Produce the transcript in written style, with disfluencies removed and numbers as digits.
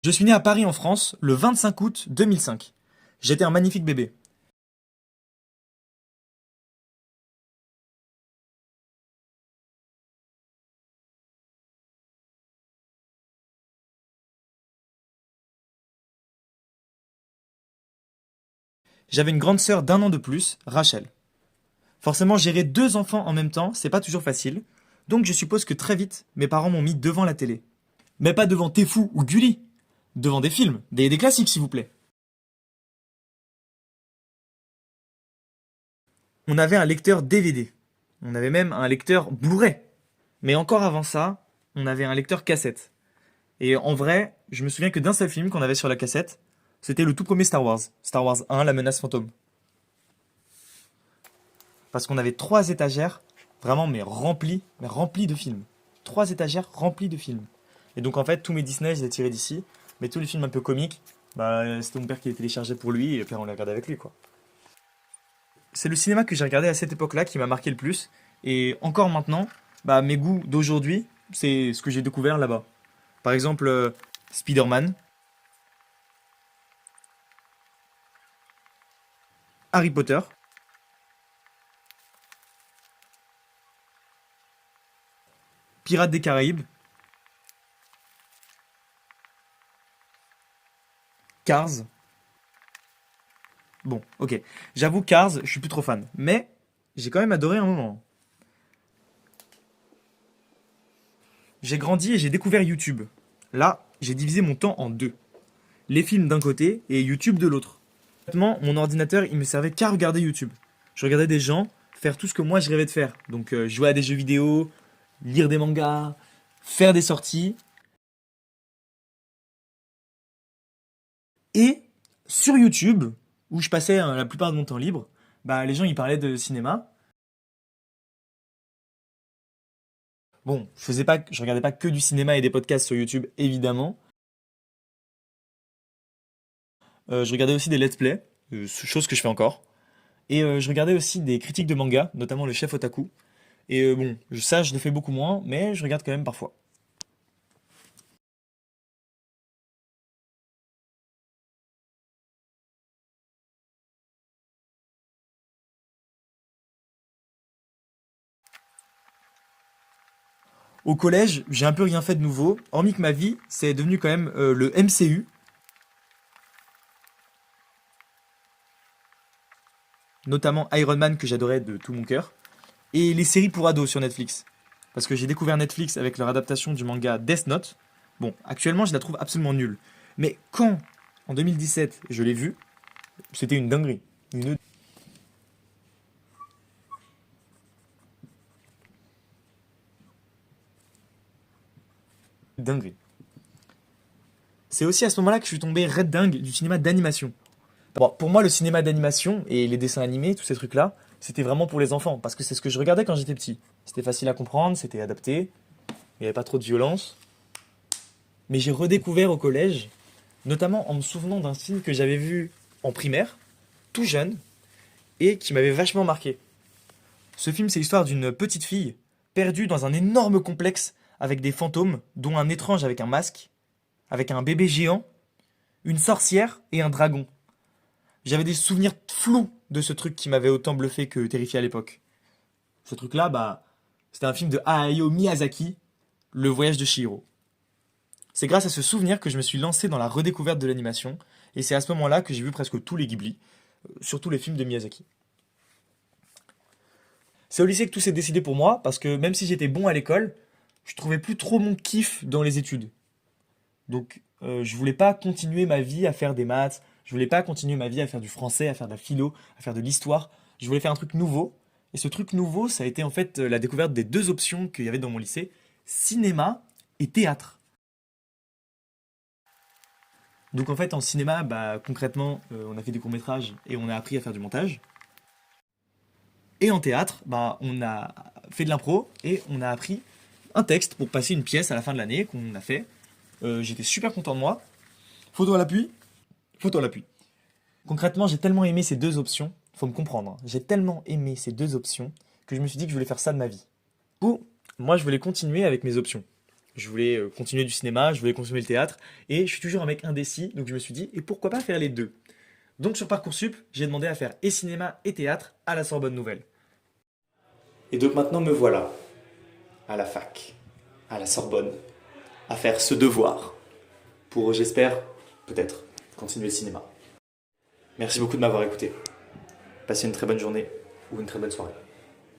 Je suis né à Paris en France le 25 août 2005. J'étais un magnifique bébé. J'avais une grande sœur d'1 an de plus, Rachel. Forcément, gérer deux enfants en même temps, c'est pas toujours facile. Donc je suppose que très vite, mes parents m'ont mis devant la télé. Mais pas devant Téfou ou Gulli. Devant des films, des classiques s'il vous plaît. On avait un lecteur DVD. On avait même un lecteur Blu-ray. Mais encore avant ça, on avait un lecteur cassette. Et en vrai, je me souviens que d'un seul film qu'on avait sur la cassette, c'était le tout premier Star Wars. Star Wars 1, La menace fantôme. Parce qu'on avait trois étagères, vraiment, mais remplies de films. Trois étagères remplies de films. Et donc en fait, tous mes Disney, je les tirés d'ici. Mais tous les films un peu comiques, bah, c'était mon père qui les téléchargeait pour lui, et puis on les regardait avec lui, quoi. C'est le cinéma que j'ai regardé à cette époque-là qui m'a marqué le plus. Et encore maintenant, bah, mes goûts d'aujourd'hui, c'est ce que j'ai découvert là-bas. Par exemple, Spider-Man, Harry Potter, Pirates des Caraïbes, Cars. Bon, ok. J'avoue, Cars, je suis plus trop fan. Mais j'ai quand même adoré un moment. J'ai grandi et j'ai découvert YouTube. Là, j'ai divisé mon temps en deux. Les films d'un côté et YouTube de l'autre. Honnêtement, mon ordinateur, il me servait qu'à regarder YouTube. Je regardais des gens faire tout ce que moi je rêvais de faire. Donc jouer à des jeux vidéo, lire des mangas, faire des sorties. Et sur YouTube, où je passais la plupart de mon temps libre, bah les gens ils parlaient de cinéma. Bon, je regardais pas que du cinéma et des podcasts sur YouTube, évidemment. Je regardais aussi des let's play, chose que je fais encore. Et je regardais aussi des critiques de manga, notamment le chef Otaku. Et bon, ça je le fais beaucoup moins, mais je regarde quand même parfois. Au collège, j'ai un peu rien fait de nouveau, hormis que ma vie, c'est devenu quand même le MCU, notamment Iron Man que j'adorais de tout mon cœur, et les séries pour ados sur Netflix. Parce que j'ai découvert Netflix avec leur adaptation du manga Death Note. Bon, actuellement, je la trouve absolument nulle. Mais quand, en 2017, je l'ai vue, c'était une dinguerie. Une dinguerie. C'est aussi à ce moment-là que je suis tombé red dingue du cinéma d'animation. Bon, pour moi, le cinéma d'animation et les dessins animés, tous ces trucs-là, c'était vraiment pour les enfants, parce que c'est ce que je regardais quand j'étais petit. C'était facile à comprendre, c'était adapté, il n'y avait pas trop de violence. Mais j'ai redécouvert au collège, notamment en me souvenant d'un film que j'avais vu en primaire, tout jeune, et qui m'avait vachement marqué. Ce film, c'est l'histoire d'une petite fille perdue dans un énorme complexe avec des fantômes, dont un étrange avec un masque, avec un bébé géant, une sorcière et un dragon. J'avais des souvenirs flous de ce truc qui m'avait autant bluffé que terrifié à l'époque. Ce truc-là, bah, c'était un film de Hayao Miyazaki, Le voyage de Chihiro. C'est grâce à ce souvenir que je me suis lancé dans la redécouverte de l'animation, et c'est à ce moment-là que j'ai vu presque tous les Ghibli, surtout les films de Miyazaki. C'est au lycée que tout s'est décidé pour moi, parce que même si j'étais bon à l'école, je trouvais plus trop mon kiff dans les études. Donc, je voulais pas continuer ma vie à faire des maths, je voulais pas continuer ma vie à faire du français, à faire de la philo, à faire de l'histoire. Je voulais faire un truc nouveau. Et ce truc nouveau, ça a été en fait la découverte des deux options qu'il y avait dans mon lycée, cinéma et théâtre. Donc en fait, en cinéma, bah, concrètement, on a fait des courts-métrages et on a appris à faire du montage. Et en théâtre, bah, on a fait de l'impro et on a appris un texte pour passer une pièce à la fin de l'année qu'on a fait. J'étais super content de moi. Photo à l'appui. Photo à l'appui. Concrètement, j'ai tellement aimé ces deux options, faut me comprendre, hein. J'ai tellement aimé ces deux options que je me suis dit que je voulais faire ça de ma vie. Du coup, moi je voulais continuer avec mes options. Je voulais continuer du cinéma, je voulais continuer le théâtre, et je suis toujours un mec indécis, donc je me suis dit, et pourquoi pas faire les deux? Donc sur Parcoursup, j'ai demandé à faire et cinéma et théâtre à la Sorbonne Nouvelle. Et donc maintenant me voilà, à la fac, à la Sorbonne, à faire ce devoir, pour, j'espère, peut-être, continuer le cinéma. Merci beaucoup de m'avoir écouté. Passez une très bonne journée ou une très bonne soirée.